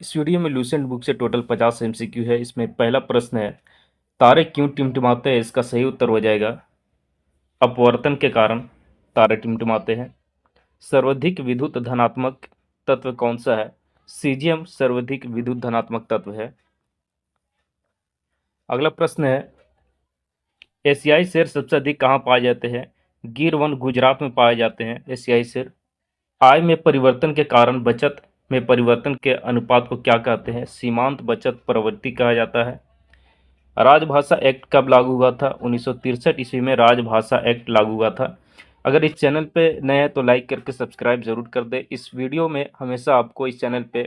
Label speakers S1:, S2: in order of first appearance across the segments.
S1: इस वीडियो में Lucent book से टोटल 50 एमसीक्यू है। इसमें पहला प्रश्न है, तारे क्यों टिमटिमाते हैं? इसका सही उत्तर हो जाएगा अपवर्तन के कारण तारे टिमटिमाते हैं। सर्वाधिक विद्युत धनात्मक तत्व कौन सा है? सीजियम सर्वाधिक विद्युत धनात्मक तत्व है। अगला प्रश्न है, एशियाई शेर सबसे अधिक कहाँ पाए जाते हैं? गिर वन गुजरात में पाए जाते हैं एशियाई शेर। आय में परिवर्तन के कारण बचत में परिवर्तन के अनुपात को क्या कहते हैं? सीमांत बचत प्रवृत्ति कहा जाता है। राजभाषा एक्ट कब लागू हुआ था? 1963 ईस्वी में राजभाषा एक्ट लागू हुआ था। अगर इस चैनल पे नए हैं तो लाइक करके सब्सक्राइब जरूर कर दें। इस वीडियो में हमेशा आपको इस चैनल पे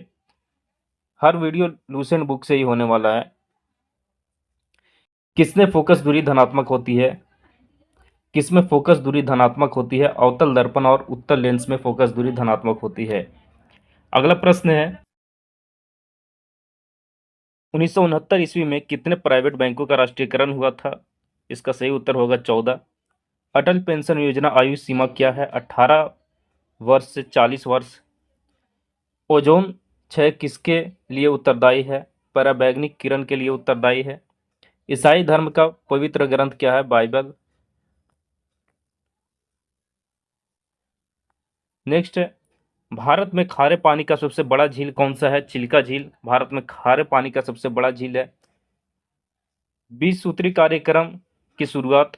S1: हर वीडियो लूसेंट बुक से ही होने वाला है। किसमें फोकस दूरी धनात्मक होती है? किसमें फोकस दूरी धनात्मक होती है? अवतल दर्पण और उत्तल लेंस में फोकस दूरी धनात्मक होती है। अगला प्रश्न है, 1969 ईस्वी में कितने प्राइवेट बैंकों का राष्ट्रीयकरण हुआ था? इसका सही उत्तर होगा 14। अटल पेंशन योजना आयु सीमा क्या है? 18 वर्ष से 40 वर्ष। ओजोन क्षय किसके लिए उत्तरदायी है? पराबैंगनी किरण के लिए उत्तरदायी है। ईसाई धर्म का पवित्र ग्रंथ क्या है? बाइबल। नेक्स्ट है, भारत में खारे पानी का सबसे बड़ा झील कौन सा है? चिल्का झील भारत में खारे पानी का सबसे बड़ा झील है। 20 सूत्री कार्यक्रम की शुरुआत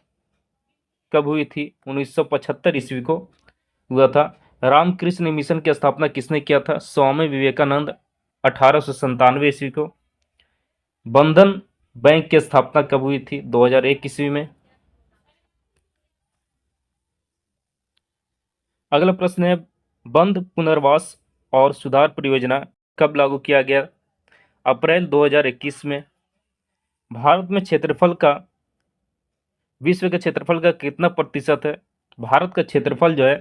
S1: कब हुई थी? 1975 ईस्वी को हुआ था। रामकृष्ण मिशन की स्थापना किसने किया था? स्वामी विवेकानंद 1897 ईस्वी को। बंधन बैंक की स्थापना कब हुई थी? 2001 ईस्वी में। अगला प्रश्न है, बंध पुनर्वास और सुधार परियोजना कब लागू किया गया? अप्रैल 2021 में। भारत में क्षेत्रफल का विश्व के क्षेत्रफल का कितना प्रतिशत है? भारत का क्षेत्रफल जो है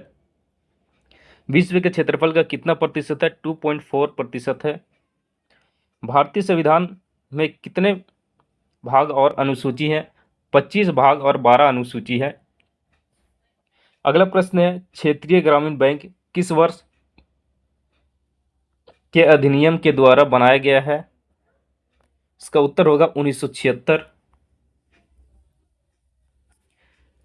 S1: विश्व के क्षेत्रफल का कितना प्रतिशत है? 2.4% है। भारतीय संविधान में कितने भाग और अनुसूची हैं? 25 भाग और 12 अनुसूची है। अगला प्रश्न है, क्षेत्रीय ग्रामीण बैंक किस वर्ष के अधिनियम के द्वारा बनाया गया है? इसका उत्तर होगा 1976।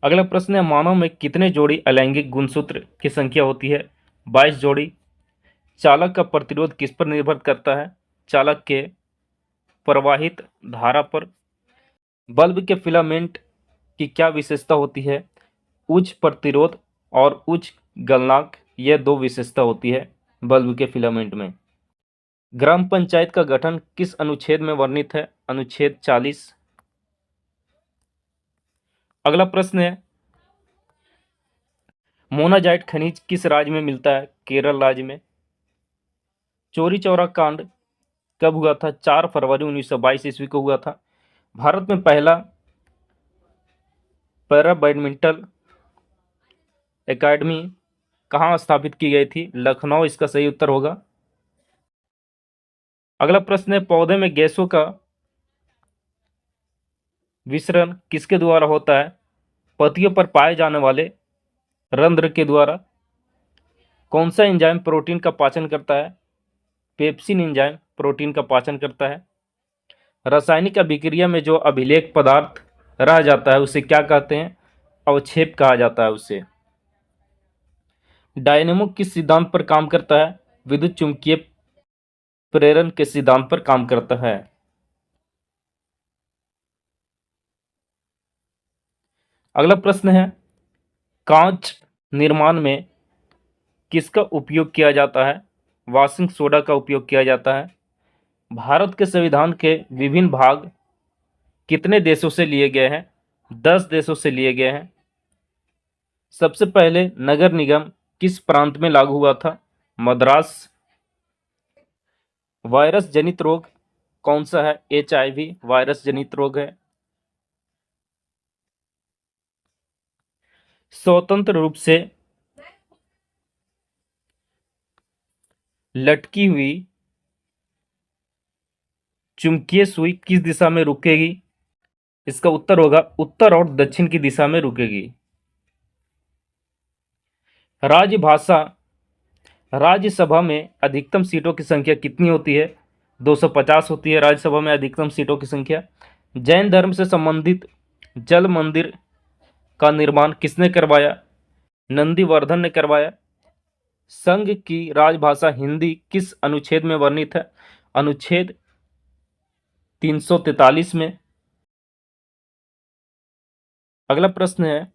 S1: अगला प्रश्न है, मानव में कितने जोड़ी अलैंगिक गुणसूत्र की संख्या होती है? 22 जोड़ी। चालक का प्रतिरोध किस पर निर्भर करता है? चालक के प्रवाहित धारा पर। बल्ब के फिलामेंट की क्या विशेषता होती है? उच्च प्रतिरोध और उच्च गलनांक, यह दो विशेषता होती है बल्ब के फिलामेंट में। ग्राम पंचायत का गठन किस अनुच्छेद में वर्णित है? अनुच्छेद 40। अगला प्रश्न है, मोनाजाइट खनिज किस राज्य में मिलता है? केरल राज्य में। चौरी चौरा कांड कब हुआ था? 4 फरवरी 1922 ईस्वी को हुआ था। भारत में पहला पैरा बैडमिंटन एकेडमी कहाँ स्थापित की गई थी? लखनऊ इसका सही उत्तर होगा। अगला प्रश्न है, पौधे में गैसों का विसरण किसके द्वारा होता है? पत्तियों पर पाए जाने वाले रंध्र के द्वारा। कौन सा एंजाइम प्रोटीन का पाचन करता है? पेप्सिन एंजाइम प्रोटीन का पाचन करता है। रासायनिक अभिक्रिया में जो अभिलेख पदार्थ रह जाता है उसे क्या कहते हैं? अवक्षेप कहा जाता है उसे। डायनेमो किस सिद्धांत पर काम करता है? विद्युत चुंबकीय प्रेरण के सिद्धांत पर काम करता है। अगला प्रश्न है, कांच निर्माण में किसका उपयोग किया जाता है? वाशिंग सोडा का उपयोग किया जाता है। भारत के संविधान के विभिन्न भाग कितने देशों से लिए गए हैं? 10 देशों से लिए गए हैं। सबसे पहले नगर निगम किस प्रांत में लागू हुआ था? मद्रास। वायरस जनित रोग कौन सा है? HIV वायरस जनित रोग है। स्वतंत्र रूप से लटकी हुई चुंबकीय सुई किस दिशा में रुकेगी? इसका उत्तर होगा उत्तर और दक्षिण की दिशा में रुकेगी। राज्यसभा में अधिकतम सीटों की संख्या कितनी होती है? 250 होती है राज्यसभा में अधिकतम सीटों की संख्या। जैन धर्म से संबंधित जल मंदिर का निर्माण किसने करवाया? नंदीवर्धन ने करवाया। संघ की राजभाषा हिंदी किस अनुच्छेद में वर्णित है? अनुच्छेद 343 में। अगला प्रश्न है,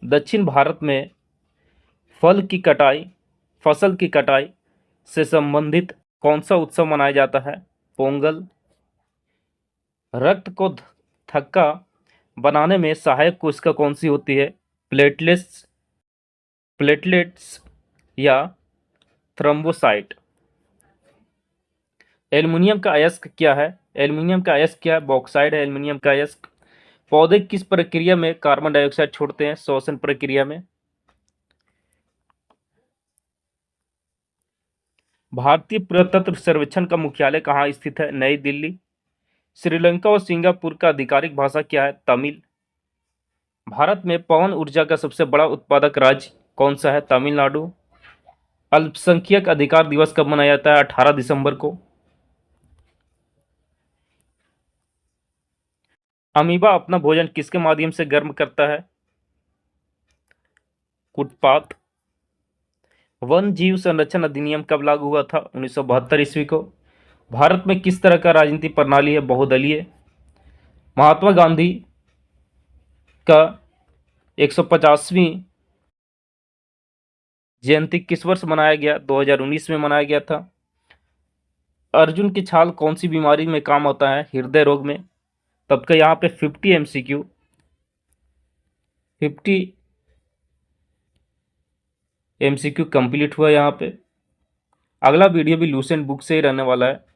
S1: दक्षिण भारत में फसल की कटाई से संबंधित कौन सा उत्सव मनाया जाता है? पोंगल। रक्त को थक्का बनाने में सहायक कोशिका कौन सी होती है? प्लेटलेट्स या थ्रोम्बोसाइट। एल्युमिनियम का अयस्क क्या है? बॉक्साइड है एल्युमिनियम का अयस्क। पौधे किस प्रक्रिया में कार्बन डाइऑक्साइड छोड़ते हैं? श्वसन प्रक्रिया में। भारतीय पुरातत्व सर्वेक्षण का मुख्यालय कहाँ स्थित है? नई दिल्ली। श्रीलंका और सिंगापुर का आधिकारिक भाषा क्या है? तमिल। भारत में पवन ऊर्जा का सबसे बड़ा उत्पादक राज्य कौन सा है? तमिलनाडु। अल्पसंख्यक अधिकार दिवस कब मनाया जाता है? 18 दिसंबर को। अमीबा अपना भोजन किसके माध्यम से गर्म करता है? कुटपात। वन जीव संरक्षण अधिनियम कब लागू हुआ था? 1972 ईस्वी को। भारत में किस तरह का राजनीतिक प्रणाली है? बहुदलीय। महात्मा गांधी का 150वीं जयंती किस वर्ष मनाया गया? 2019 में मनाया गया था। अर्जुन की छाल कौन सी बीमारी में काम आता है? हृदय रोग में। तब का यहाँ पे 50 एमसीक्यू कंप्लीट हुआ यहाँ पे। अगला वीडियो भी लूसेंट बुक से ही रहने वाला है।